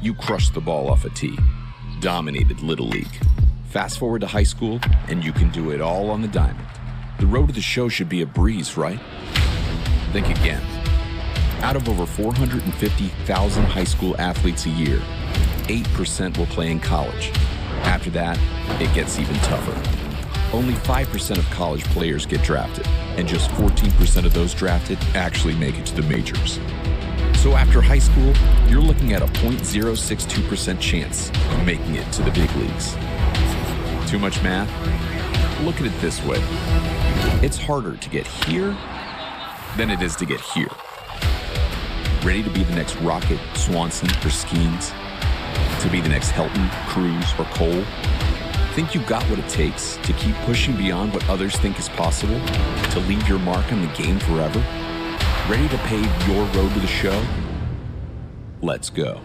You crushed the ball off a tee, dominated Little League. Fast forward to high school, and you can do it all on the diamond. The road to the show should be a breeze, right? Think again. Out of over 450,000 high school athletes a year, 8% will play in college. After that, it gets even tougher. Only 5% of college players get drafted, and just 14% of those drafted actually make it to the majors. So after high school, you're looking at a 0.062% chance of making it to the big leagues. Too much math? Look at it this way. It's harder to get here than it is to get here. Ready to be the next Rocket, Swanson, or Skeens? To be the next Helton, Cruz, or Cole? Think you got what it takes to keep pushing beyond what others think is possible? To leave your mark on the game forever? Ready to pave your road to the show? Let's go.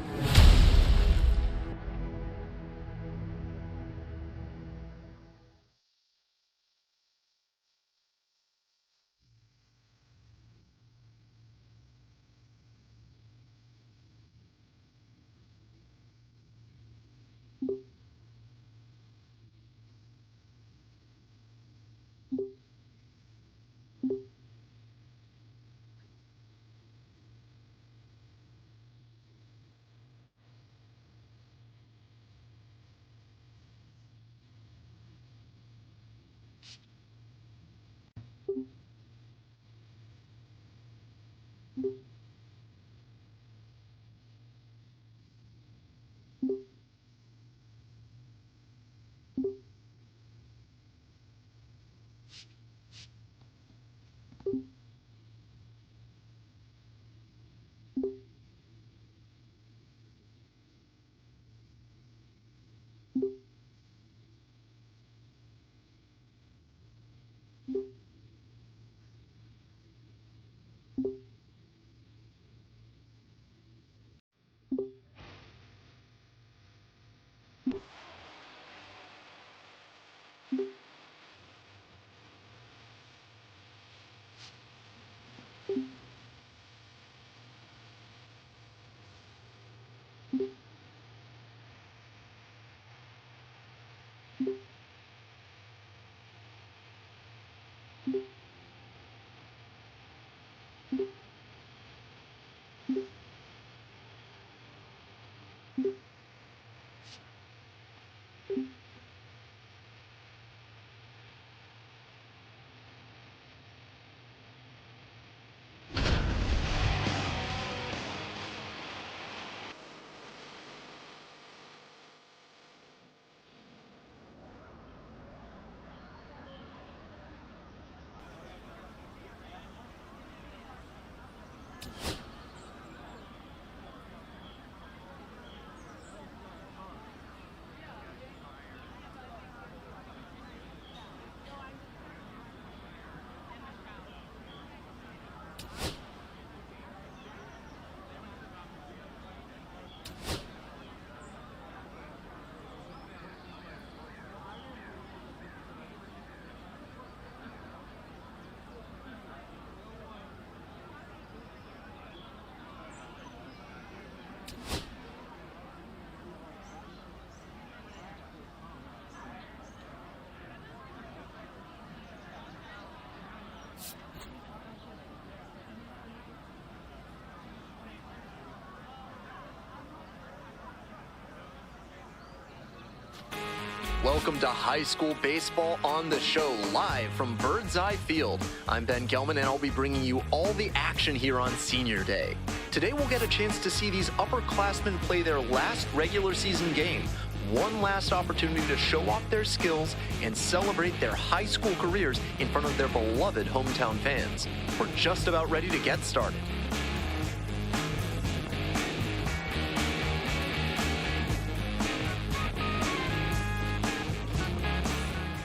Welcome to High School Baseball on the Show, live from Bird's Eye Field. I'm Ben Gelman, and I'll be bringing you all the action here on Senior Day. Today, we'll get a chance to see these upperclassmen play their last regular season game. One last opportunity to show off their skills and celebrate their high school careers in front of their beloved hometown fans. We're just about ready to get started.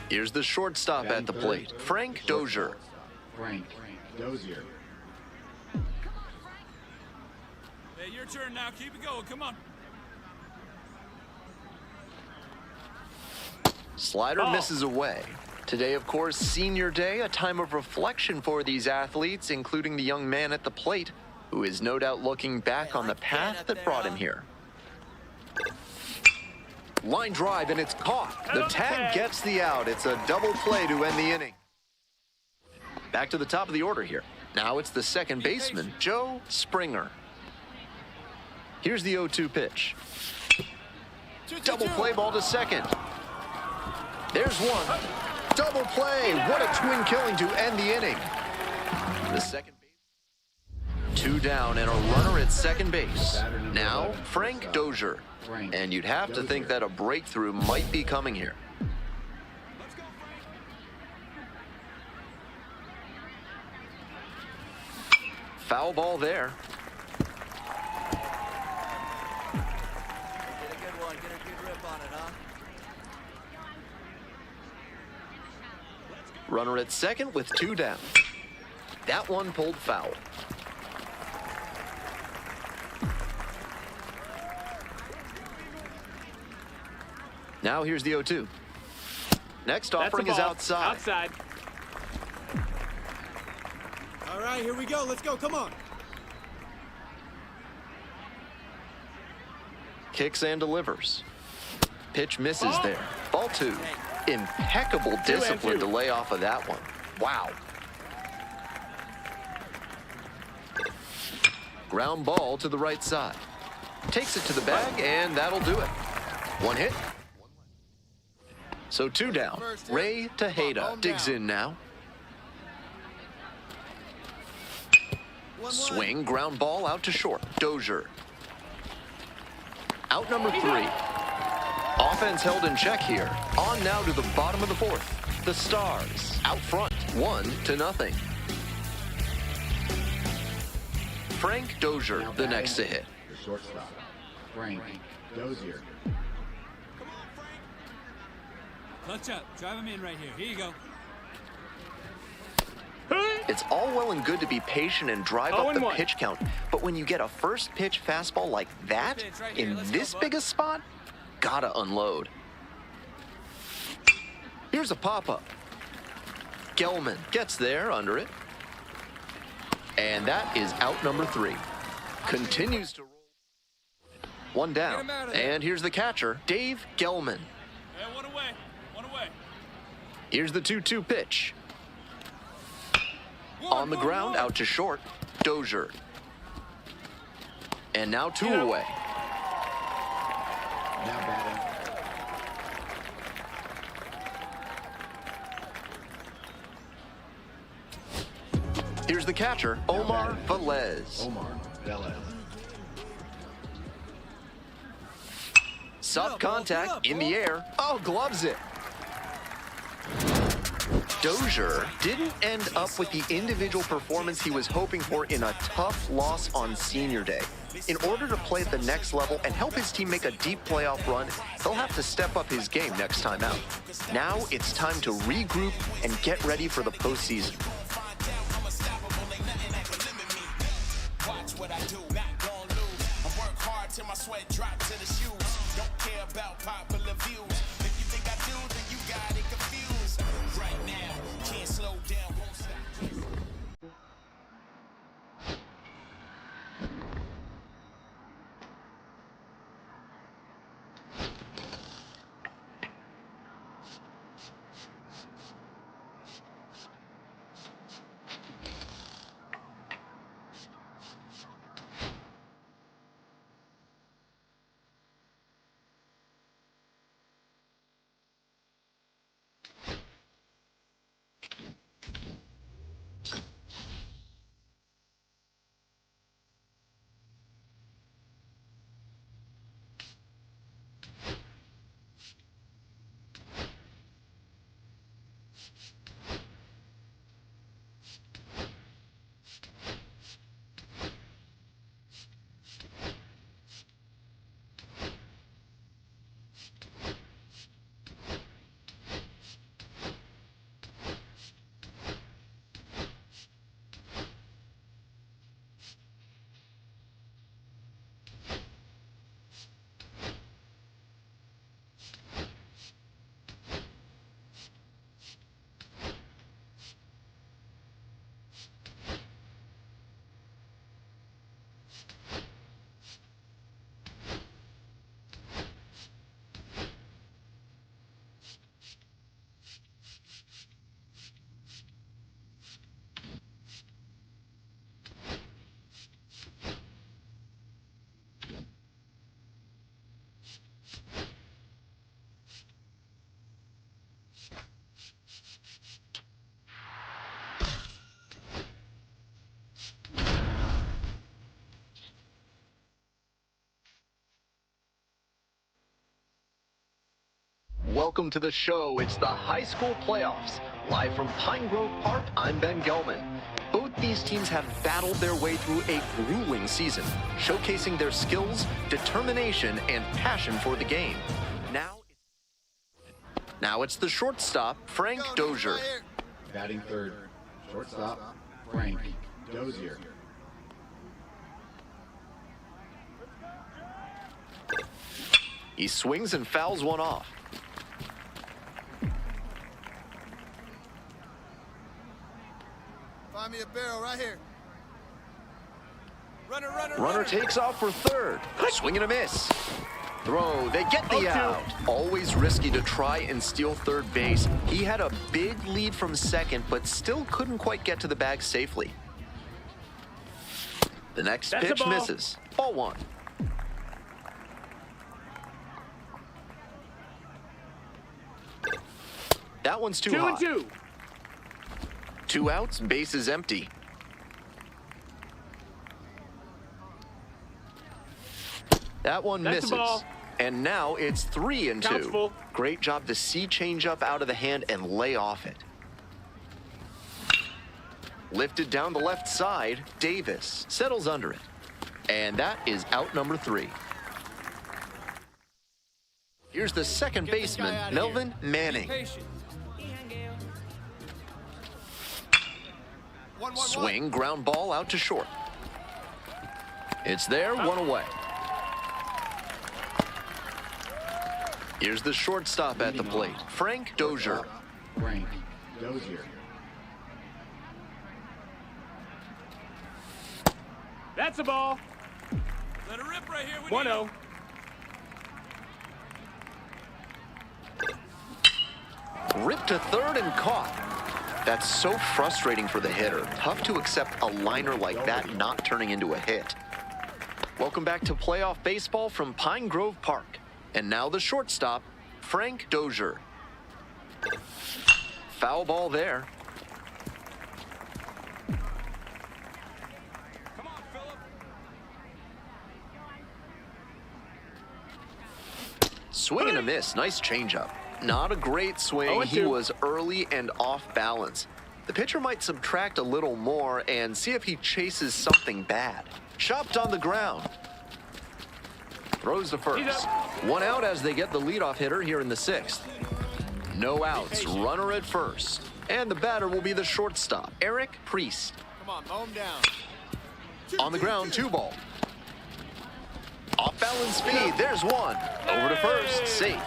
Here's the shortstop at the plate, Frank Dozhier. Frank Dozhier. Hey, your turn now. Keep it going. Come on. Slider misses away. Today, of course, Senior Day, a time of reflection for these athletes, including the young man at the plate, who is no doubt looking back on the path that brought him here. Line drive, and it's caught. The tag gets the out. It's a double play to end the inning. Back to the top of the order here. Now it's the second baseman, Joe Springer. Here's the 0-2 pitch. Double play ball to second. There's one. Double play. What a twin killing to end the inning. The second base. 2 down and a runner at second base. Now, Frank Dozhier. And you'd have to think that a breakthrough might be coming here. Foul ball there. Get a good one. Get a good rip on it, huh? Runner at second with 2 down. That one pulled foul. Now here's the 0-2. Next offering is outside. Outside. All right, here we go. Let's go. Come on. Kicks and delivers. Pitch misses there. Ball 2. Impeccable discipline to lay off of that one. Wow. Ground ball to the right side. Takes it to the bag, and that'll do it. 1 hit. So 2 down. Ray Tejeda digs in now. Swing, ground ball out to short. Dozhier. Out number 3. Offense held in check here. On now to the bottom of the 4th. The Stars out front, 1-0. Frank Dozhier, the next to hit. The shortstop, Frank Dozhier. Clutch up. Drive him in right here. Here you go. It's all well and good to be patient and drive up the pitch count, but when you get a first pitch fastball like that in this big a spot, gotta unload. Here's a pop-up. Gelman gets there under it. And that is out number 3. Continues to roll. 1 down. And here's the catcher, Dave Gelman. Hey, one away. One away. Here's the 2-2 pitch. On the ground, out to short, Dozhier. And now 2 away. Now batting, Here's the catcher, Omar Velez. Omar Velez. Soft contact in the air. Oh, gloves it. Dozhier didn't end up with the individual performance he was hoping for in a tough loss on Senior Day. In order to play at the next level and help his team make a deep playoff run, he'll have to step up his game next time out. Now it's time to regroup and get ready for the postseason. Watch what I do, not gonna lose. I work hard till my sweat drop to the shoes. Don't care about popular views. If you think I do, then you got it confused. Right now, can't slow down, won't stop. welcome to the show. It's the high school playoffs. Live from Pine Grove Park, I'm Ben Gelman. Both these teams have battled their way through a grueling season, showcasing their skills, determination, and passion for the game. Now it's the shortstop, Frank Dozhier. Batting third, shortstop, Frank Dozhier. He swings and fouls one off. Find me a barrel right here. Runner takes off for third. Swing and a miss. Throw, they get the out. Always risky to try and steal third base. He had a big lead from second, but still couldn't quite get to the bag safely. The next pitch misses. Ball one. That one's too high. 2-2. 2 outs, base is empty. That one misses. And now it's 3-2. Great job to see changeup out of the hand and lay off it. Lifted down the left side, Davis settles under it. And that is out number 3. Here's the second baseman, Melvin Manning. Swing, ground ball out to short. It's there, 1 away. Here's the shortstop at the plate, Frank Dozhier. Frank Dozhier. That's a ball. Let it rip right here. 1-0. Ripped to third and caught. That's so frustrating for the hitter. Tough to accept a liner like that not turning into a hit. Welcome back to playoff baseball from Pine Grove Park. And now the shortstop, Frank Dozhier. Foul ball there. Come on, Phillip. Swing and a miss. Nice changeup. Not a great swing. He was early and off balance. The pitcher might subtract a little more and see if he chases something bad. Chopped on the ground. Throws to first. 1 out as they get the leadoff hitter here in the 6th. No outs. Runner at first. And the batter will be the shortstop, Eric Priest. Come on, mow him down. On the ground, 2 ball. Off balance speed. There's 1. Over to first. Safe.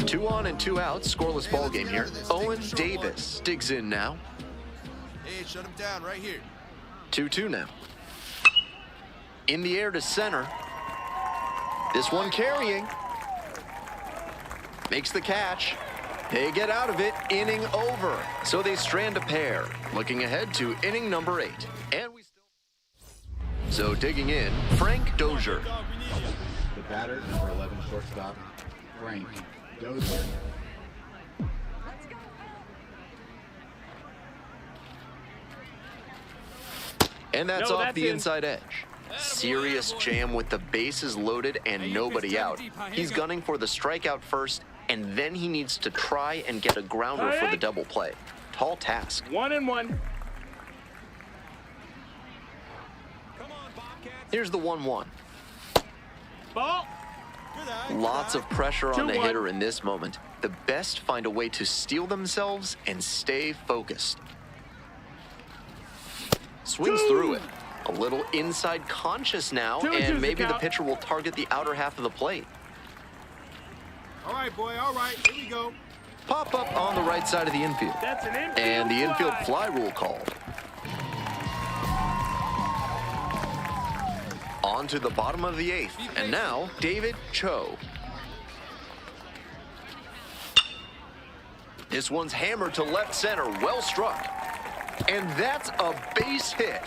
Two on and 2 out, scoreless ball game here. Owen Davis digs in now. Hey, shut him down right here. 2-2 now. In the air to center. This one carrying. Makes the catch. They get out of it, inning over. So they strand a pair. Looking ahead to inning number 8. And we still. So digging in, Frank Dozhier. The batter, number 11, shortstop, Frank Dozhier. And that's off the inside edge. Serious jam with the bases loaded and nobody out. He's gunning for the strikeout first, and then he needs to try and get a grounder for the double play. Tall task. 1-1. Here's the 1-1. Ball. Lots of pressure on the hitter in this moment. The best find a way to steel themselves and stay focused. Swings through it. A little inside conscious now, and maybe the pitcher will target the outer half of the plate. All right, boy, all right, here we go. Pop up on the right side of the infield. That's an infield and the infield fly. fly rule called. On to the bottom of the 8th, and now David Cho. This one's hammered to left center, well struck. And that's a base hit.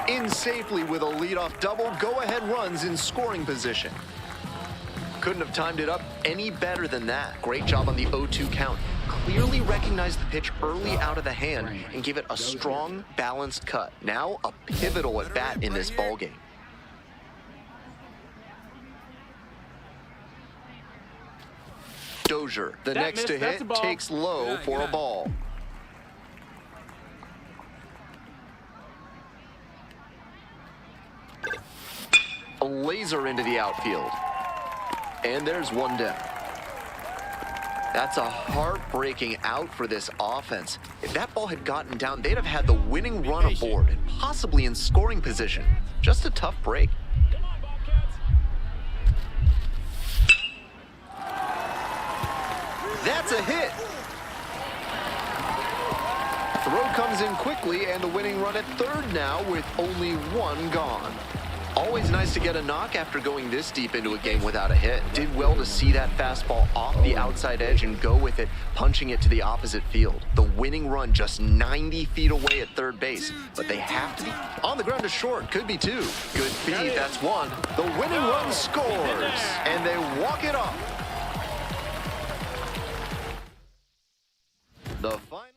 In safely with a leadoff double, go-ahead runs in scoring position. couldn't have timed it up any better than that. Great job on the 0-2 count. Clearly recognized the pitch early out of the hand and gave it a strong, balanced cut. Now a pivotal at bat in this ballgame. Dozhier, the next to hit, takes low for a ball. A laser into the outfield. And there's one down. That's a heartbreaking out for this offense. If that ball had gotten down, they'd have had the winning run aboard and possibly in scoring position. Just a tough break. That's a hit. Throw comes in quickly, and the winning run at third now with only one gone. Always nice to get a knock after going this deep into a game without a hit. Did well to see that fastball off the outside edge and go with it, punching it to the opposite field. The winning run just 90 feet away at third base, but they have to be on the ground to short. Could be two. Good feed, that's one. The winning run scores, and they walk it off. The final.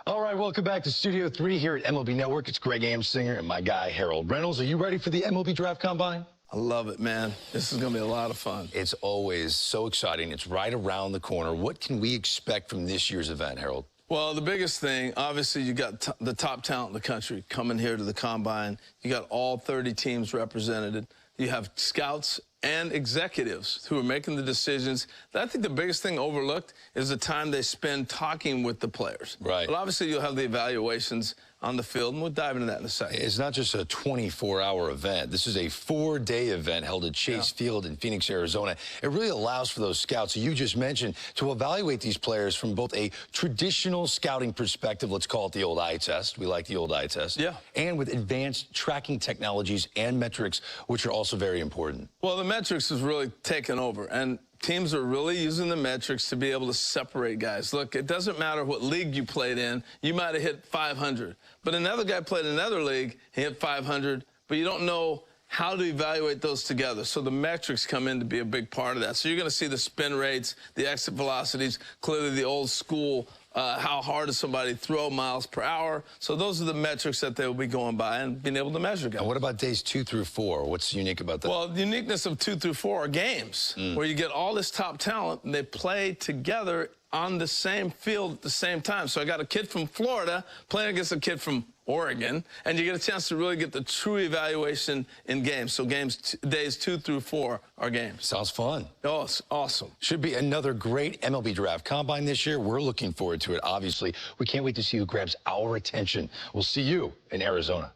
All right, welcome back to Studio 3 here at MLB Network. It's Greg Amsinger and my guy, Harold Reynolds. Are you ready for the MLB Draft Combine? I love it, man. This is going to be a lot of fun. It's always so exciting. It's right around the corner. What can we expect from this year's event, Harold? Well, the biggest thing, obviously, you got the top talent in the country coming here to the Combine. You got all 30 teams represented. You have scouts and executives who are making the decisions. I think the biggest thing overlooked is the time they spend talking with the players. Right. But obviously, you'll have the evaluations on the field, and we'll dive into that in a second. It's not just a 24-hour event. This is a 4-day event held at Chase Field in Phoenix, Arizona. It really allows for those scouts you just mentioned to evaluate these players from both a traditional scouting perspective, let's call it the old eye test. We like the old eye test. Yeah. And with advanced tracking technologies and metrics, which are also very important. Well, the metrics has really taken over, and teams are really using the metrics to be able to separate guys. Look, it doesn't matter what league you played in. You might have hit 500, but another guy played in another league, he hit 500, but you don't know how to evaluate those together. So the metrics come in to be a big part of that. So you're going to see the spin rates, the exit velocities, clearly the old school, how hard does somebody throw miles per hour. So those are the metrics that they will be going by and being able to measure guys. And what about days 2 through 4? What's unique about that? Well, the uniqueness of 2 through 4 are games where you get all this top talent and they play together on the same field at the same time. So I got a kid from Florida playing against a kid from Oregon, and you get a chance to really get the true evaluation in games. So days 2 through 4 are games. Sounds fun. Oh, it's awesome. Should be another great MLB Draft Combine this year. We're looking forward to it, obviously. We can't wait to see who grabs our attention. We'll see you in Arizona.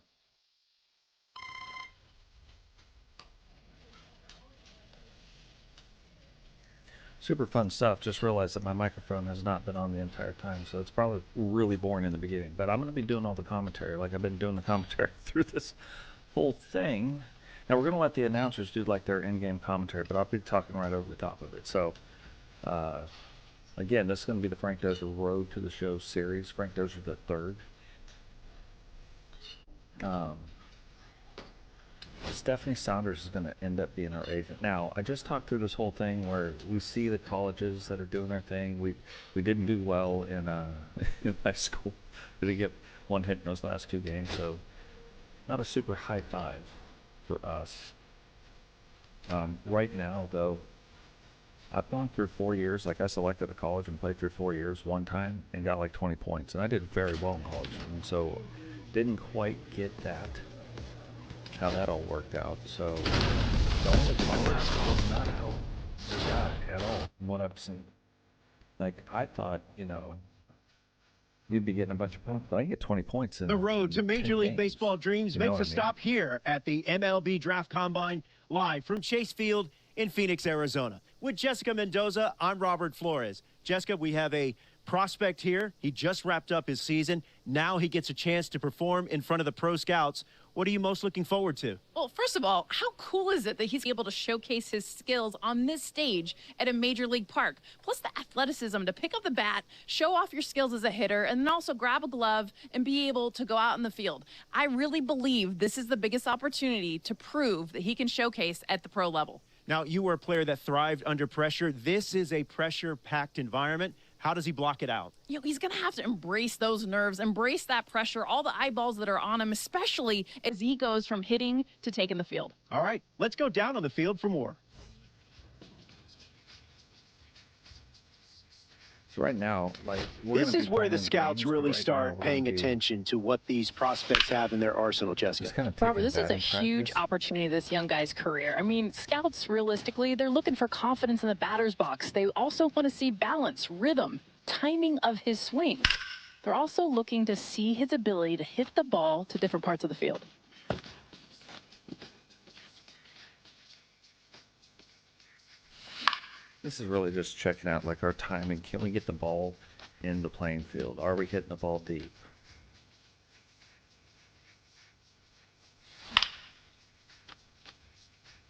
Super fun stuff. Just realized that my microphone has not been on the entire time, so it's probably really boring in the beginning. But I'm going to be doing all the commentary, like I've been doing the commentary through this whole thing. Now we're going to let the announcers do like their in-game commentary, but I'll be talking right over the top of it. So, again, this is going to be the Frank Dozhier Road to the Show series. Frank Dozhier III. Stephanie Saunders is going to end up being our agent. Now, I just talked through this whole thing where we see the colleges that are doing their thing. We didn't do well in high school. We didn't get one hit in those last 2 games, so not a super high five for us. Right now, though, I've gone through 4 years. Like, I selected a college and played through 4 years one time and got like 20 points, and I did very well in college, and so didn't quite get that. How that all worked out. So going to college did not help the guy at all from what I've seen. Like, I thought, you know, you'd be getting a bunch of points, but I get 20 points in the road to Major League Baseball dreams makes a stop here at the MLB Draft Combine, live from Chase Field in Phoenix, Arizona. With Jessica Mendoza, I'm Robert Flores. Jessica, we have a prospect here. He just wrapped up his season. Now he gets a chance to perform in front of the pro scouts. What are you most looking forward to? Well, first of all, how cool is it that he's able to showcase his skills on this stage at a major league park? Plus the athleticism to pick up the bat, show off your skills as a hitter, and then also grab a glove and be able to go out in the field. I really believe this is the biggest opportunity to prove that he can showcase at the pro level. Now, you were a player that thrived under pressure. This is a pressure-packed environment. How does he block it out? You know, he's going to have to embrace those nerves, embrace that pressure, all the eyeballs that are on him, especially as he goes from hitting to taking the field. All right, let's go down on the field for more. So right now, like, this is where the scouts really start paying attention to what these prospects have in their arsenal, Jessica. Robert, this is a huge opportunity in this young guy's career. I mean, scouts, realistically, they're looking for confidence in the batter's box. They also want to see balance, rhythm, timing of his swing. They're also looking to see his ability to hit the ball to different parts of the field. This is really just checking out, like, our timing. Can we get the ball in the playing field? Are we hitting the ball deep?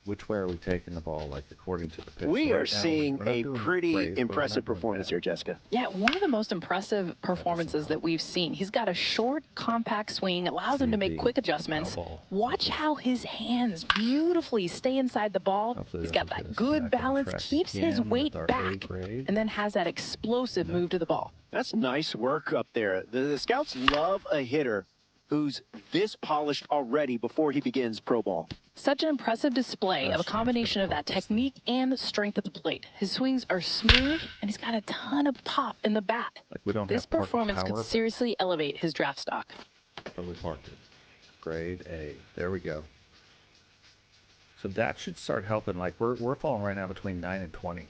Which way are we taking the ball, like, according to the pitch? We are seeing a pretty impressive performance here, Jessica. Yeah, one of the most impressive performances that we've seen. He's got a short, compact swing, allows him to make quick adjustments. Watch how his hands beautifully stay inside the ball. He's got that good balance, keeps his weight back, and then has that explosive move to the ball. That's nice work up there. The scouts love a hitter who's this polished already before he begins pro ball. Such an impressive display of a combination of that technique and strength at the plate. His swings are smooth, and he's got a ton of pop in the bat. Like, we don't this have performance could seriously elevate his draft stock. So we parked it. Grade A. There we go. So that should start helping. Like we're falling right now between 9 and 20.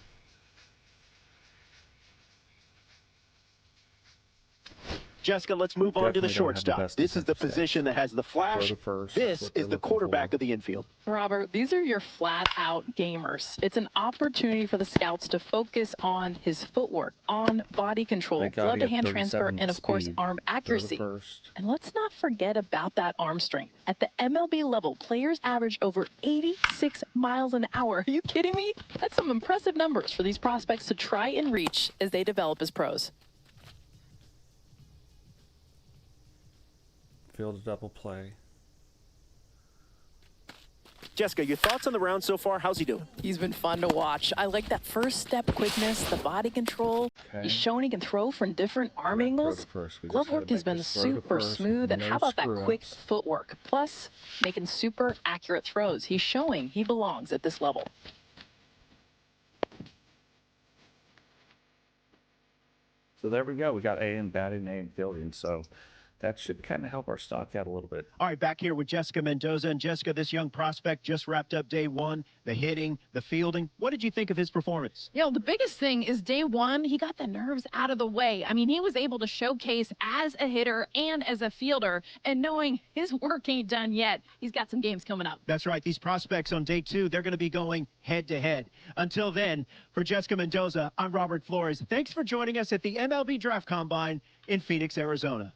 Jessica, let's move on to the shortstop. This is the position that has the flash. This is the quarterback of the infield. Robert, these are your flat-out gamers. It's an opportunity for the scouts to focus on his footwork, on body control, glove-to-hand transfer, and, of course, arm accuracy. And let's not forget about that arm strength. At the MLB level, players average over 86 miles an hour. Are you kidding me? That's some impressive numbers for these prospects to try and reach as they develop as pros. Field a double play. Jessica, your thoughts on the round so far? How's he doing? He's been fun to watch. I like that first step quickness, the body control. Okay. He's shown he can throw from different arm angles. Glove work has been super smooth. And how about that quick footwork? Plus, making super accurate throws. He's showing he belongs at this level. So there we go. We got A in batting, A in fielding. So that should kind of help our stock out a little bit. All right, back here with Jessica Mendoza. And Jessica, this young prospect just wrapped up day one, the hitting, the fielding. What did you think of his performance? You know, the biggest thing is day one, he got the nerves out of the way. I mean, he was able to showcase as a hitter and as a fielder, and knowing his work ain't done yet, he's got some games coming up. That's right. These prospects on day two, they're going to be going head-to-head. Until then, for Jessica Mendoza, I'm Robert Flores. Thanks for joining us at the MLB Draft Combine in Phoenix, Arizona.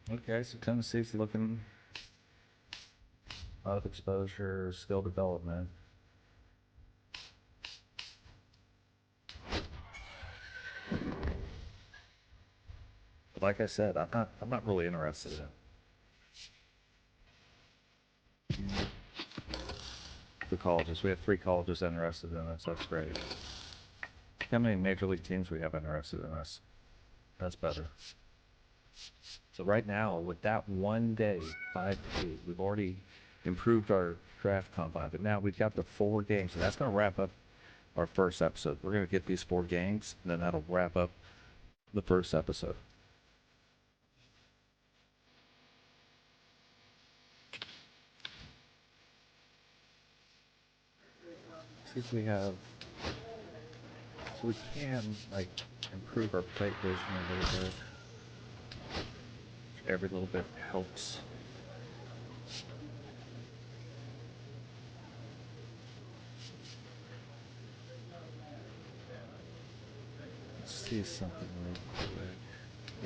Okay, so Tennessee's looking a lot of exposure, skill development. But like I said, I'm not really interested in the colleges. We have 3 colleges interested in us. That's great. How many major league teams we have interested in us? That's better. So right now, with that one day, 5 to 8, we've already improved our draft combine. But now we've got the 4 games, and that's going to wrap up our first episode. We're going to get these 4 games, and then that'll wrap up the first episode. See if we have, so we can like improve our plate vision a little bit. Every little bit helps. Let's see something real quick.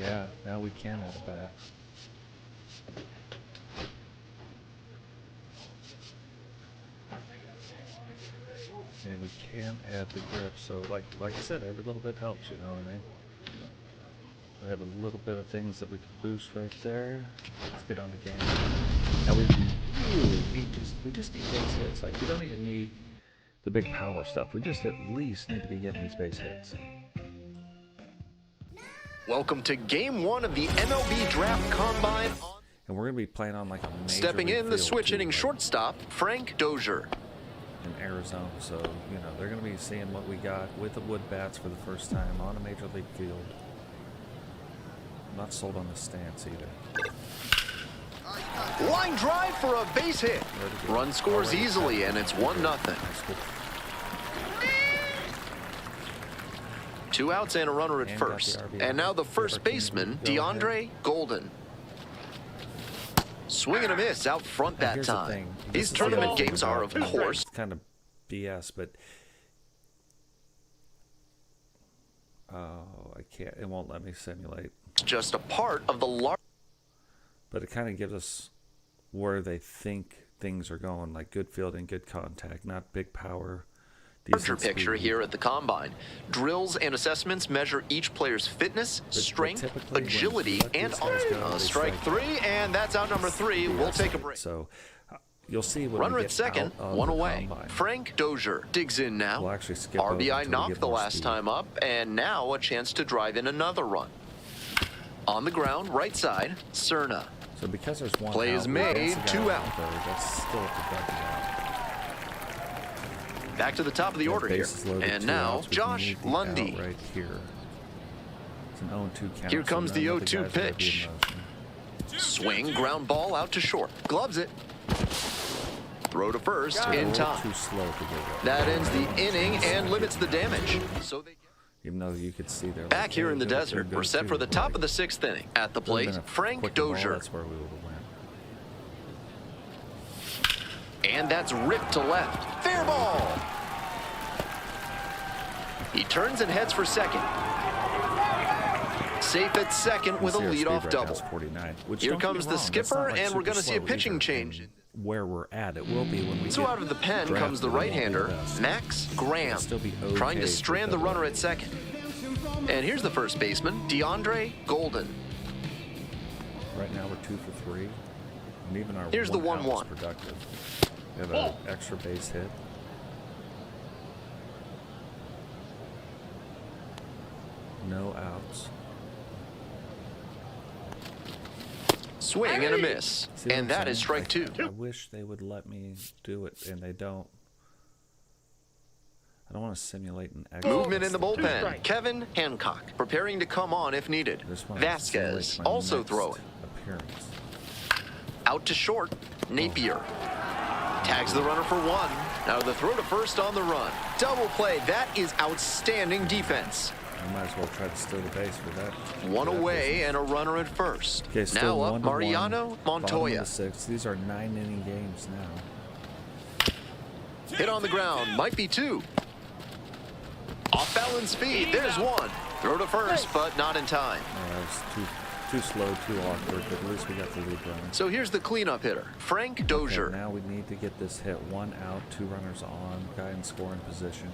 Yeah, now we can add it back. And we can add the grip, so like I said, every little bit helps, you know what I mean? We have a little bit of things that we can boost right there. Let's get on the game. Now we just need base hits. Like, we don't even need the big power stuff. We just at least need to be getting these base hits. Welcome to Game 1 of the MLB Draft Combine. And we're going to be playing on like a major Stepping in, the switch too, hitting shortstop, Frank Dozhier. In Arizona, so, you know, they're going to be seeing what we got with the wood bats for the first time on a major league field. I'm not sold on the stance either. Line drive for a base hit. Run scores easily, and it's 1-0. 2 outs and a runner at first. And now the first baseman, DeAndre Golden. Swing and a miss out front that time. These tournament games are, of course, kind of BS, but oh, I can't. It won't let me simulate. Just a part of the large. But it kind of gives us where they think things are going, like good fielding, good contact, not big power. Larger picture here at the Combine. Drills and assessments measure each player's fitness, strength, agility, and strike 3, and that's out number 3. We'll take a break. So you'll see when runner at second, 1 away. Frank Dozhier digs in now. We'll actually skip RBI knocked the last time up, and now a chance to drive in another run. On the ground, right side, Cerna. So because there's one play is made, 2 out. That's still back to the top of the order here. And now, Josh Lundy. Right here. It's an 0-2 count. Here comes the 0-2 pitch. Swing, ground ball out to short. Gloves it. Throw to first in time. Too slow to get that ends the inning and limits the damage. So they even though you could see there. Back here in the desert, we're set for the top of the 6th inning. At the plate, Frank Dozhier. That's where we would have went. And that's ripped to left. Fair ball. He turns and heads for second. Safe at second with a leadoff double. 49, Here comes the skipper, and we're going to see a pitching change. Where we're at, it will be when we So out of the pen comes the right-hander, Max Graham, trying to strand the runner at second. And here's the first baseman, DeAndre Golden. Right now we're 2 for 3, and even our here's the 1-1 productive. We have an extra base hit. No outs. Swing and a miss. And that is strike 2. I wish they would let me do it, and they don't. I don't want to simulate an exit. Movement in the bullpen. Kevin Hancock preparing to come on if needed. Vasquez also throwing. Appearance. Out to short. Napier tags the runner for 1. Now the throw to first on the run. Double play. That is outstanding defense. I might as well try to steal the base for that. 1 away and a runner at first. Okay, now up Mariano Montoya. 6. These are 9-inning games now. Hit on the ground. Might be 2. Off balance speed. There's 1. Throw to first, but not in time. That was too slow, too awkward, but at least we got the lead runner. So here's the cleanup hitter, Frank Dozhier. Okay, now we need to get this hit. 1 out, 2 runners on, guy in scoring position.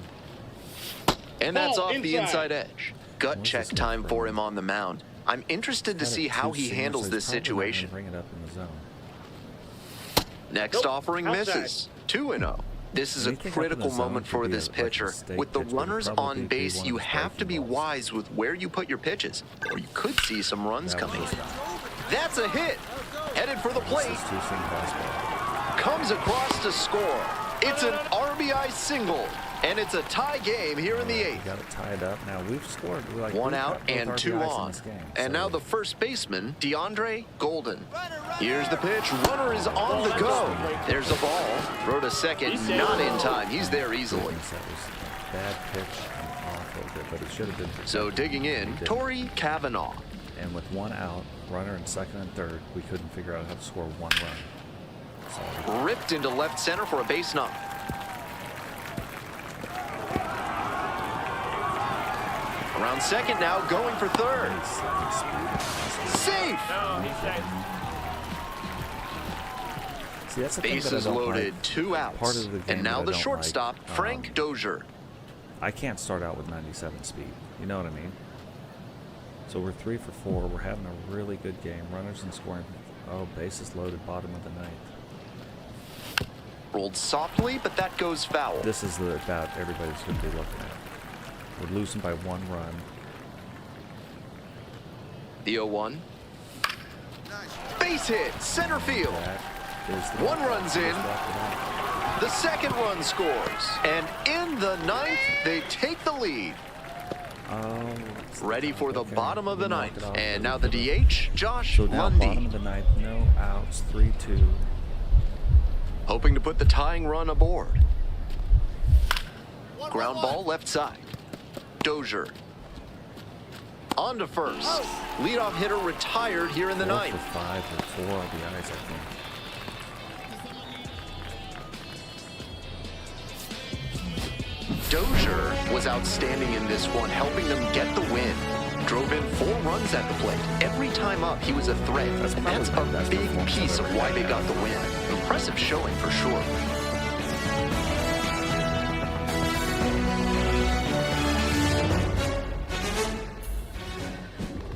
And that's off the inside edge. Gut check time for him on the mound. I'm interested to see how he handles this situation. Bring it up in the zone. Next offering misses. 2-0. This is a critical moment for this pitcher. With the runners on base, you have to be wise with where you put your pitches, or you could see some runs coming. That's a hit. Headed for the plate. Comes across to score. It's an RBI single. And it's a tie game here in the 8th. Got it tied up. Now we've scored. 1 out and 2 on. And now the first baseman, DeAndre Golden. Here's the pitch. Runner is on the go. There's a ball. Throw to second. Not in time. He's there easily. Bad pitch. Awful, but it should have been. So digging in, Torrey Kavanaugh. And with 1 out, runner in second and third, we couldn't figure out how to score 1 run. Sorry. Ripped into left center for a base knock. Around second now, going for third. Safe! See, that's the Bases loaded, like. 2 outs. Part of the game and now the shortstop, like, Frank Dozhier. I can't start out with 97 speed. You know what I mean? So we're 3 for 4. We're having a really good game. Runners in scoring. Oh, bases loaded, bottom of the 9th. Rolled softly, but that goes foul. This is the bat everybody's going to be looking at. We're losing by 1 run. The 0-1. Base hit, center field. 1 run's in. The second run scores. And in the 9th, they take the lead. Ready for the bottom of the 9th. And now the DH, Josh Lundy. Bottom of the 9th, no outs, 3-2. Hoping to put the tying run aboard. Ground ball left side. Dozhier. On to first. Leadoff hitter retired here in the 9th. 4 for 5 or 4 RBIs, I think. Dozhier was outstanding in this one, helping them get the win. Drove in 4 runs at the plate. Every time up, he was a threat. And that's a big piece of why they got the win. Impressive showing for sure.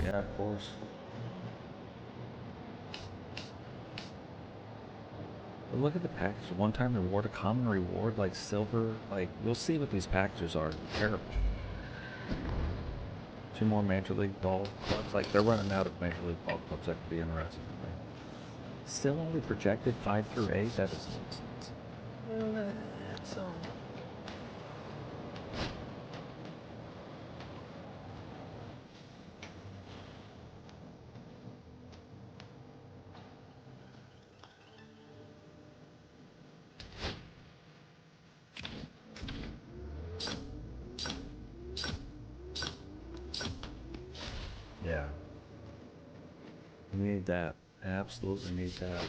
Yeah, of course. But look at the package. One-time reward, a common reward, like silver. Like, we'll see what these packages are. Terrible. 2 more Major League Ball clubs. Like, they're running out of Major League Ball clubs. That could be interesting. Still only projected 5 through 8. That doesn't make sense. Well, that's all. We need that. Absolutely need that.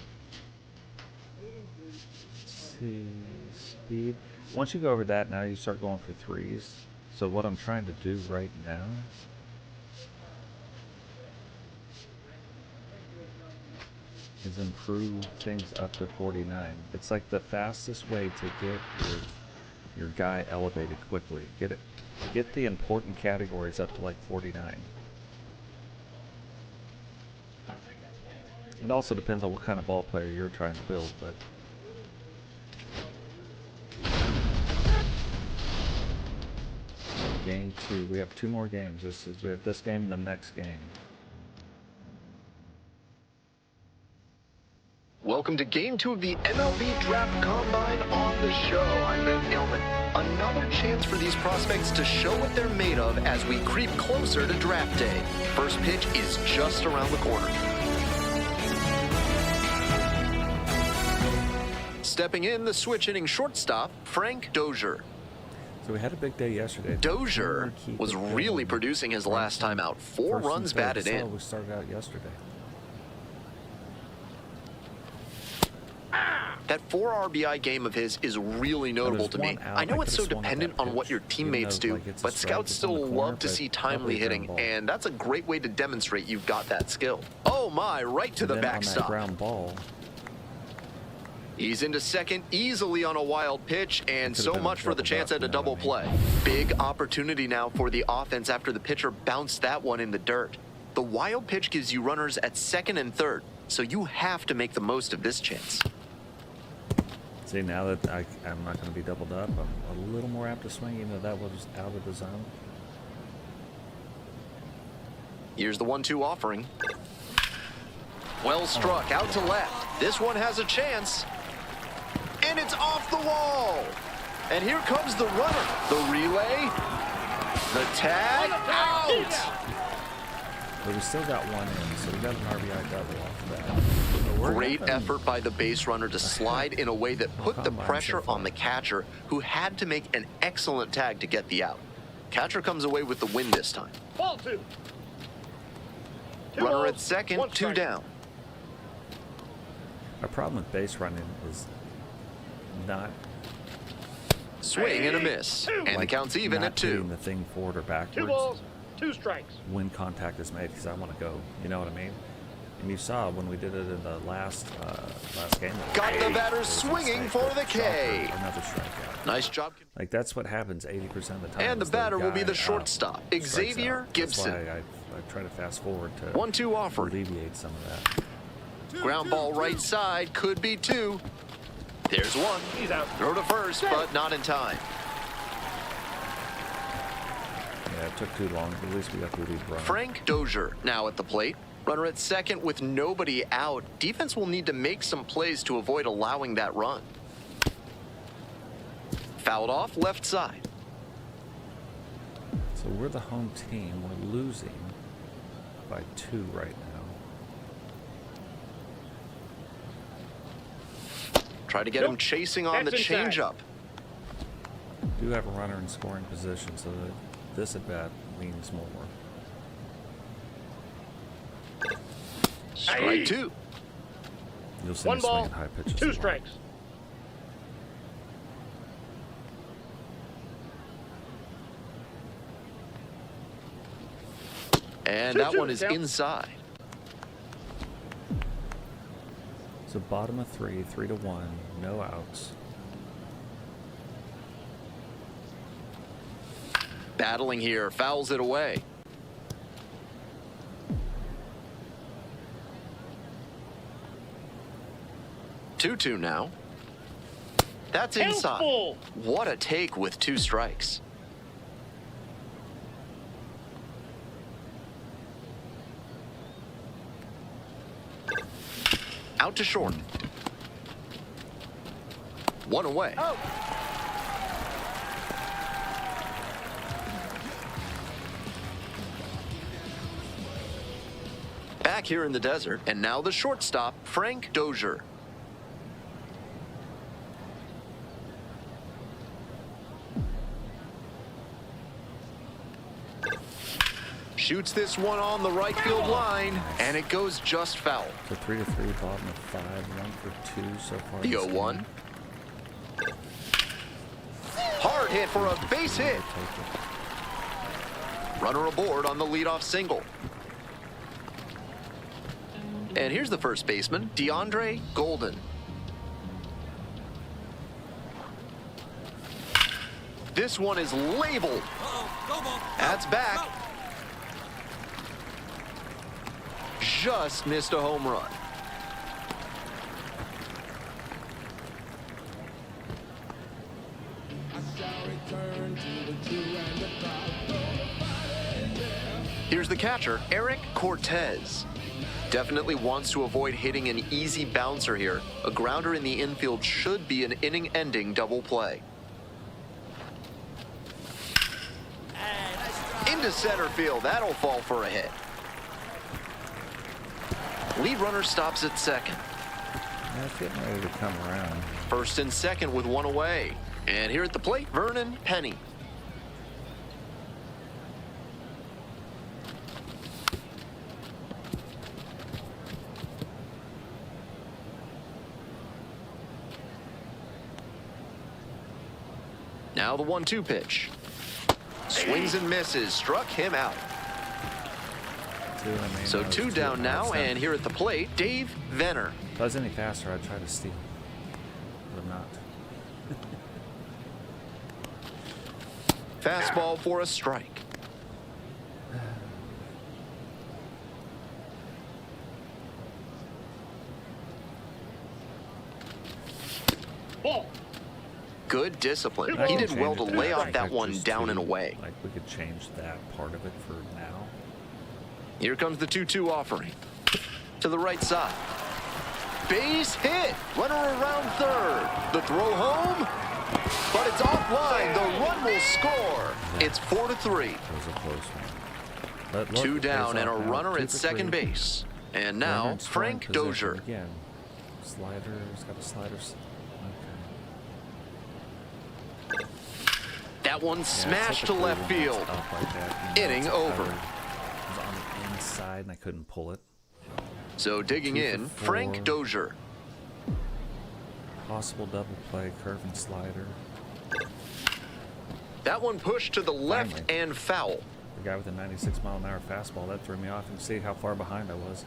Let's see, speed. Once you go over that, now you start going for threes. So what I'm trying to do right now is improve things up to 49. It's like the fastest way to get your guy elevated quickly. Get the important categories up to like 49. It also depends on what kind of ball player you're trying to build, but game 2. We have 2 more games. We have this game and the next game. Welcome to Game 2 of the MLB Draft Combine on the show. I'm Ben Gilman. Another chance for these prospects to show what they're made of as we creep closer to draft day. First pitch is just around the corner. Stepping in, the switch-hitting shortstop, Frank Dozhier. So we had a big day yesterday. Dozhier was really producing his last time out. 4 runs batted in. We started out yesterday. That 4 RBI game of his is really notable to me. I know it's so dependent on what your teammates do, but scouts still love to see timely hitting, and that's a great way to demonstrate you've got that skill. Oh my, right to the backstop. Ground ball. He's into second easily on a wild pitch, and so much for the chance at a double play. Big opportunity now for the offense after the pitcher bounced that one in the dirt. The wild pitch gives you runners at second and third, so you have to make the most of this chance. See, now that I'm not going to be doubled up, I'm a little more apt to swing, even though that was out of the zone. Here's the 1-2 offering. Well struck, out to left. This one has a chance. And it's off the wall. And here comes the runner. The relay. The tag. Out. But we still got one in, so we got an RBI double off of that. Great effort by the base runner to slide in a way that put the pressure on the catcher, who had to make an excellent tag to get the out. Catcher comes away with the win this time. Ball 2. Runner at second, 2 down. Our problem with base running is not swing and a miss, and the count's even at 2. Hitting the thing forward or backwards. 2 balls, 2 strikes. When contact is made, because I want to go. You know what I mean? And you saw when we did it in the last game. Got the batter swinging for the K. Another strikeout. Nice job. Like that's what happens 80% of the time. And the batter will be the shortstop, Xavier Gibson. That's why I try to fast forward to 1-2 offer. Alleviate some of that. Ground ball right side, could be 2. There's 1. He's out. Throw to first, but not in time. Yeah, it took too long. At least we got the lead run. Frank Dozhier now at the plate. Runner at second with nobody out. Defense will need to make some plays to avoid allowing that run. Fouled off left side. So we're the home team. We're losing by 2 right now. Try to get him chasing on the changeup. Do have a runner in scoring position, so that this at bat means more. Strike 2. You'll see 1 me ball, swinging high pitches 2 strikes. And that one is inside. So bottom of 3, 3-1, no outs. Battling here, fouls it away. Two now. That's inside. Helpful. What a take with 2 strikes. Out to short. 1 away. Oh. Back here in the desert, and now the shortstop, Frank Dozhier. Shoots this one on the right field line, and it goes just foul. So 3-3, bottom of 5, 1 for 2 so far. The 0-1. Hard hit for a base hit. Runner aboard on the leadoff single. And here's the first baseman, DeAndre Golden. This one is labeled. That's back. Just missed a home run. Here's the catcher, Eric Cortez. Definitely wants to avoid hitting an easy bouncer here. A grounder in the infield should be an inning-ending double play. Into center field, that'll fall for a hit. Lead runner stops at second. That's getting ready to come around. First and second with one away. And here at the plate, Vernon Penny. Now the 1-2 pitch. Swings and misses, struck him out. So 2 down now, and here at the plate, Dave Venner. If I was any faster, I'd try to steal. But I'm not. Fastball for a strike. Ball. Good discipline. He did well to lay off that one down and away. Like we could change that part of it for now. Here comes the 2-2 offering. To the right side. Base hit. Runner around third. The throw home. But it's offline. The run will score. It's 4-3. That was a close one. 2 down and a runner at second base. And now Frank Dozhier. Again. Slider. He's got a slider. That one smashed to left field. Inning over. It was on the inside and I couldn't pull it. So digging in, Frank Dozhier. Possible double play, curve and slider. That one pushed to the left and foul. The guy with a 96-mile-an-hour fastball, that threw me off, and see how far behind I was.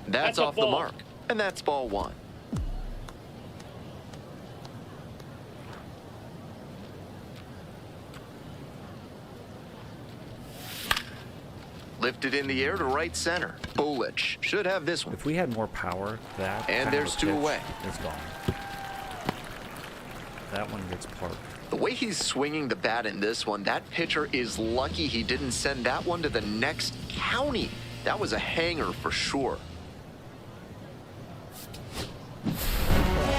That's off the mark, and that's ball 1. Lifted in the air to right center. Bulich should have this one. If we had more power, that and there's 2 away. It's gone. That one gets parked. The way he's swinging the bat in this one, that pitcher is lucky he didn't send that one to the next county. That was a hanger for sure.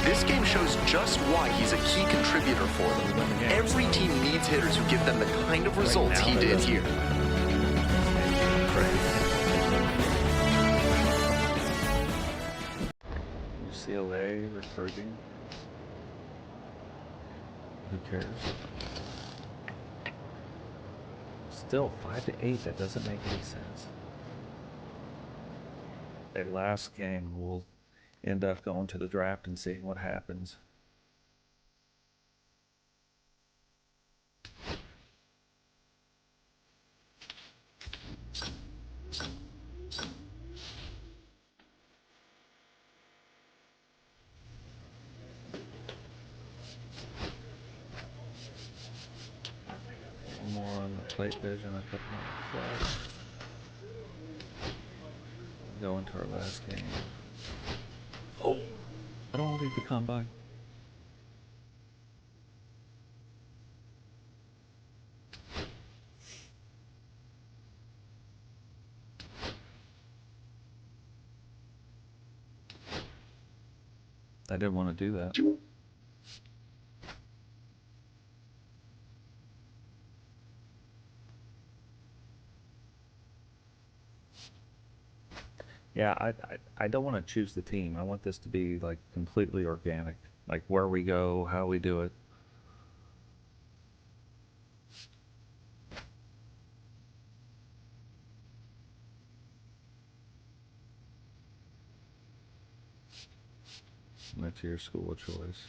This game shows just why he's a key contributor for them. Every team needs hitters who give them the kind of results he did here. UCLA recruiting. Who cares? Still 5-8. That doesn't make any sense. Their last game, we'll end up going to the draft and seeing what happens. More on the plate vision, a couple more flags. Go into our last game. Oh, I don't want to leave the combine. I didn't want to do that. Yeah, I don't want to choose the team. I want this to be like completely organic, like where we go, how we do it. Commit to your school of choice.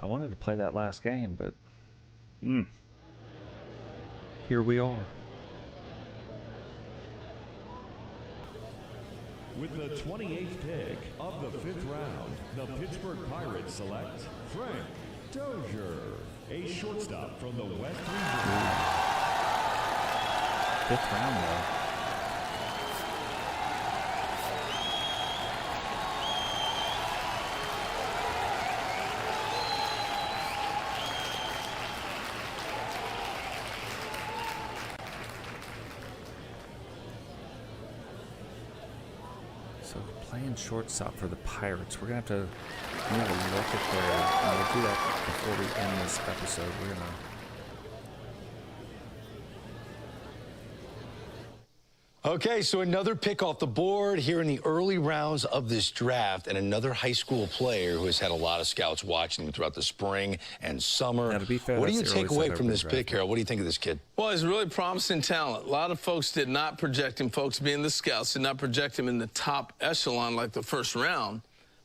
I wanted to play that last game, but here we are. With the 28th pick of the 5th round, the Pittsburgh Pirates select Frank Dozhier, a shortstop from the West Region. 5th round, though. So playing shortstop for the Pirates, we're gonna have to really look at their. We'll do that before we end this episode. We're gonna. Okay, so another pick off the board here in the early rounds of this draft, and another high school player who has had a lot of scouts watching him throughout the spring and summer. Now, to be fair, what do you take away from this pick, Harold? What do you think of this kid? Well, he's really promising talent. A lot of folks did not project him, folks being the scouts, did not project him in the top echelon like the first round,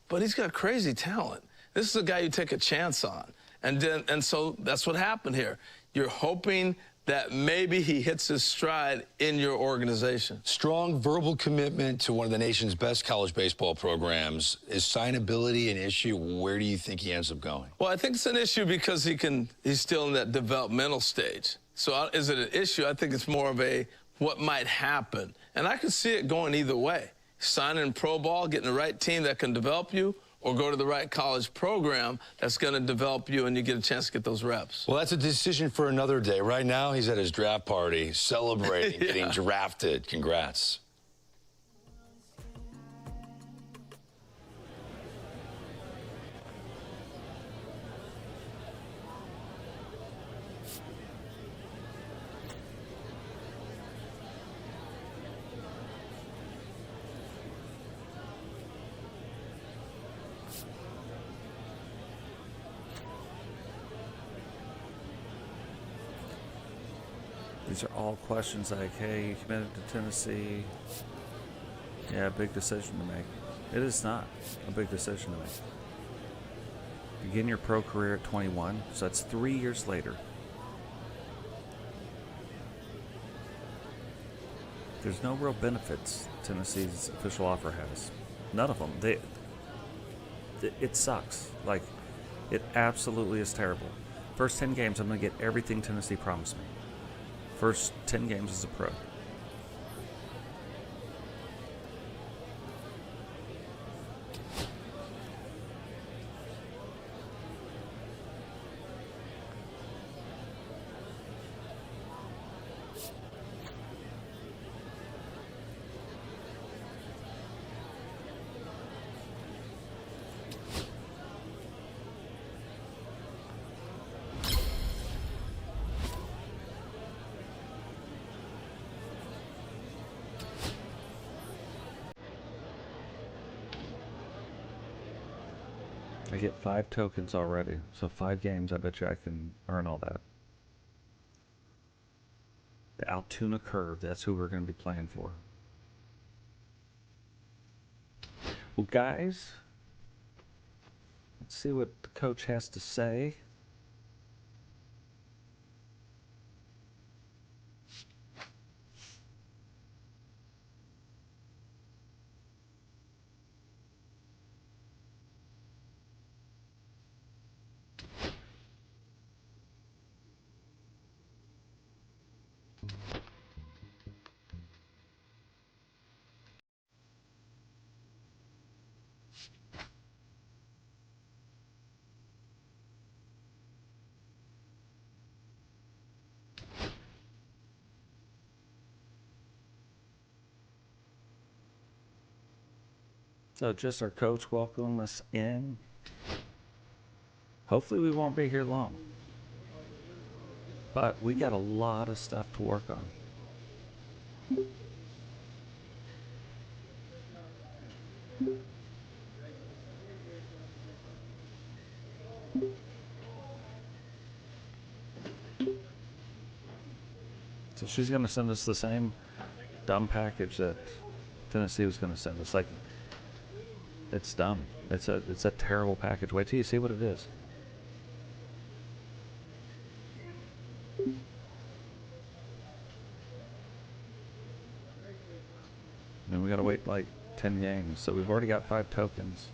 but he's got crazy talent. This is a guy you take a chance on. And so that's what happened here. You're hoping that maybe he hits his stride in your organization. Strong verbal commitment to one of the nation's best college baseball programs. Is signability an issue? Where do you think he ends up going? Well, I think it's an issue because he's still in that developmental stage. So is it an issue? I think it's more of a what might happen. And I could see it going either way. Signing in pro ball, getting the right team that can develop you, or go to the right college program that's going to develop you and you get a chance to get those reps. Well, that's a decision for another day. Right now, he's at his draft party celebrating getting drafted. Congrats. These are all questions like, hey, you committed to Tennessee. Yeah, big decision to make. It is not a big decision to make. Begin your pro career at 21, so that's 3 years later. There's no real benefits Tennessee's official offer has. None of them. It sucks. Like, it absolutely is terrible. First 10 games, I'm going to get everything Tennessee promised me. First 10 games as a pro. I get 5 tokens already, so 5 games, I bet you I can earn all that. The Altoona Curve, that's who we're going to be playing for. Well, guys, let's see what the coach has to say. So just our coach welcoming us in. Hopefully we won't be here long. But we got a lot of stuff to work on. So she's going to send us the same dumb package that Tennessee was going to send us. Like, it's dumb. It's a terrible package. Wait till you see what it is. And we got to wait like 10 games. So we've already got 5 tokens.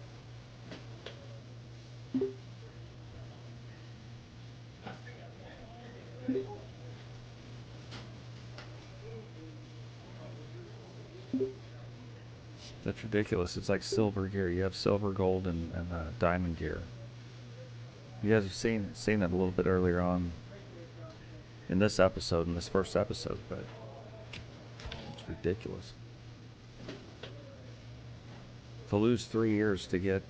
That's ridiculous. It's like silver gear. You have silver, gold, and diamond gear. You guys have seen it a little bit earlier on in this episode, in this first episode, but it's ridiculous. To lose 3 years to get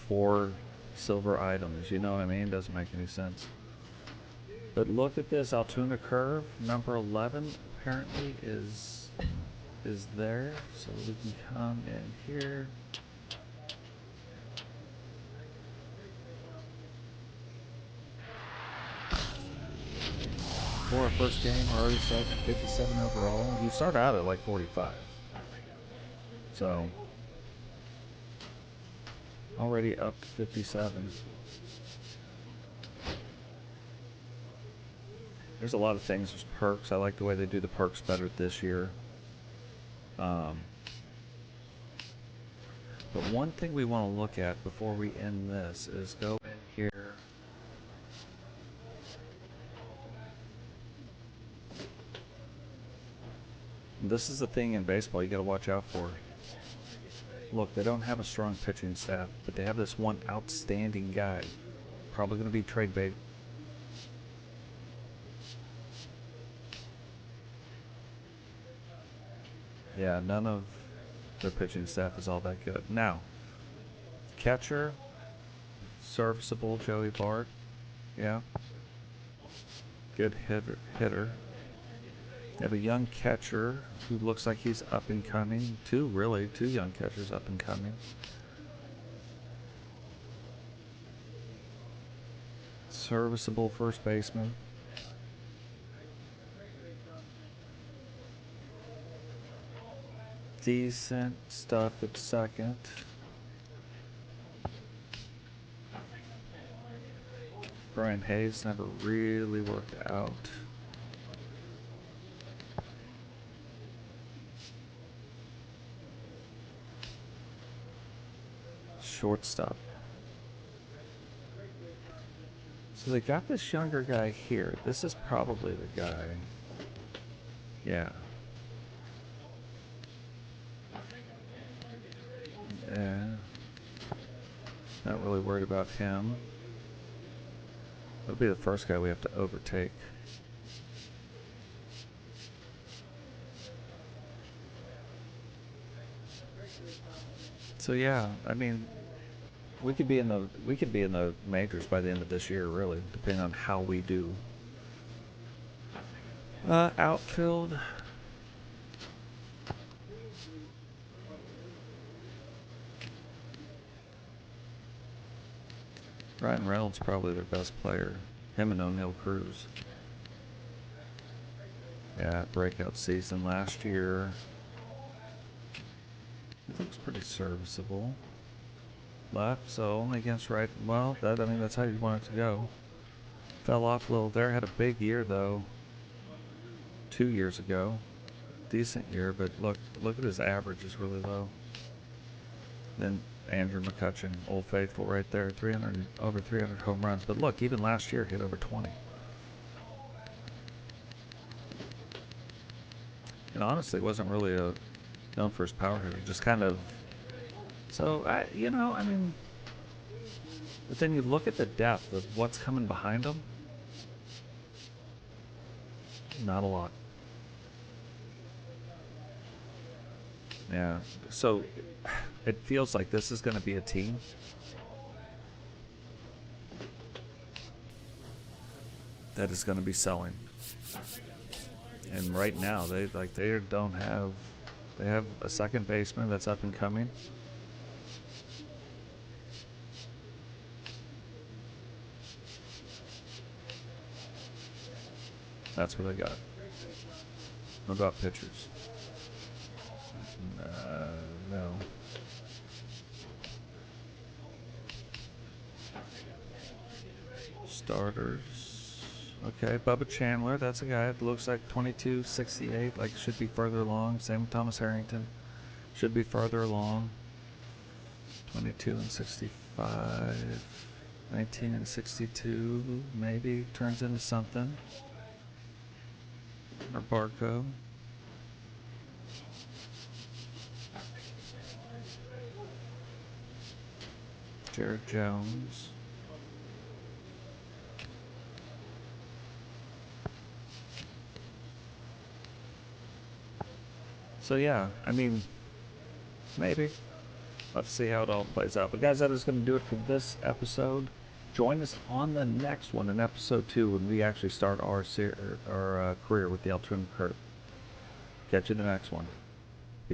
4 silver items, you know what I mean? Doesn't make any sense. But look at this Altoona curve, number 11 apparently is there, so we can come in here. For our first game, we're already set 57 overall. You start out at like 45. So, already up to 57. There's a lot of things. There's perks. I like the way they do the perks better this year. But one thing we want to look at before we end this is go in here. This is the thing in baseball you got to watch out for. Look, they don't have a strong pitching staff, but they have this one outstanding guy. Probably going to be trade bait. Yeah, none of their pitching staff is all that good. Now, catcher, serviceable Joey Bart. Yeah. Good hitter. You have a young catcher who looks like he's up and coming. Two young catchers up and coming. Serviceable first baseman. Decent stuff at second. Brian Hayes never really worked out. Shortstop. So they got this younger guy here. This is probably the guy. Yeah. Yeah. Not really worried about him. That'll be the first guy we have to overtake. So yeah, I mean, we could be in the majors by the end of this year, really, depending on how we do. Outfield. Ryan Reynolds probably their best player. Him and O'Neal Cruz. Yeah, breakout season last year. It looks pretty serviceable. Left, so only against right. Well, that's how you want it to go. Fell off a little there. Had a big year though. 2 years ago. Decent year, but look at his average is really low. Then Andrew McCutchen, Old Faithful right there, over 300 home runs. But look, even last year hit over 20. And honestly, wasn't really known for his power hitter. Just kind of. So I mean, but then you look at the depth of what's coming behind him. Not a lot. Yeah. So it feels like this is going to be a team that is going to be selling. And right now, they don't have. They have a second baseman that's up and coming. That's what they got. What about pitchers? No. Starters. Okay, Bubba Chandler, that's a guy that looks like 22, 68, like should be further along. Same with Thomas Harrington. Should be further along. 22 and 65. 19 and 62. Maybe turns into something. Or Barco. Jared Jones. So yeah, I mean, maybe. Let's see how it all plays out. But guys, that is going to do it for this episode. Join us on the next one, in episode 2, when we actually start our career with the alternative curve. Catch you in the next one.